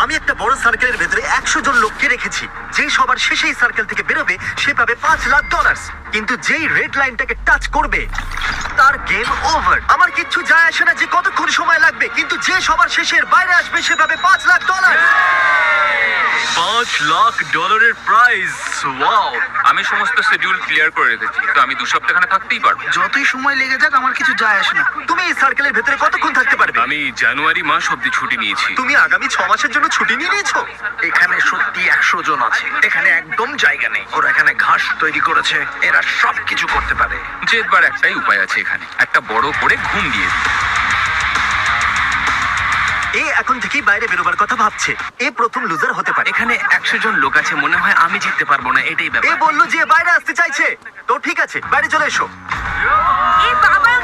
আমি একটা বড় সার্কেলের ভেতরে 100 জন লোককে রেখেছি, যে সবার শেষে এই সার্কেল থেকে বেরোবে সে পাবে $5,00,000। কিন্তু যেই রেড লাইনটাকে টাচ করবে তার গেম ওভার। আমার কিচ্ছু যায় আসে না যে কতক্ষণ সময় লাগবে, কিন্তু যে সবার শেষের বাইরে আসবে সে পাবে $5,00,000। $5,00,000 প্রাইজ। ওয়াও! আমি সমস্ত শিডিউল ক্লিয়ার করে রেখেছি, তো আমি 2 সপ্তাহ এখানে থাকতেই পারবো। যতই সময় লেগে যাক আমার কিছু যায় আসে না। তুমি এই সার্কেলের ভেতরে কতক্ষণ থাকতে পারবে? আমি জানুয়ারি মাস অব্দি ছুটি নিয়েছি। তুমি আগামী 6 মাসের জন্য ছুটি নিয়ে নিয়েছো? এখানে সত্যি 100 জন আছে। এখানে একদম জায়গা নেই। ওরা এখানে ঘাস তৈরি করেছে, এরা সব কিছু করতে পারে। জেতবার একটাই উপায় আছে, এখানে একটা বড় করে ঘুম দিয়ে দিই। এ এখন থেকেই বাইরে বেরোবার কথা ভাবছে। এ প্রথম লুজার হতে পারে। এখানে 100 জন লোক আছে, মনে হয় আমি জিততে পারবো না, এটাই এ ব্যাপার। বললো যে বাইরে আসতে চাইছে, তো ঠিক আছে বাইরে চলে এসো। এ বাবা,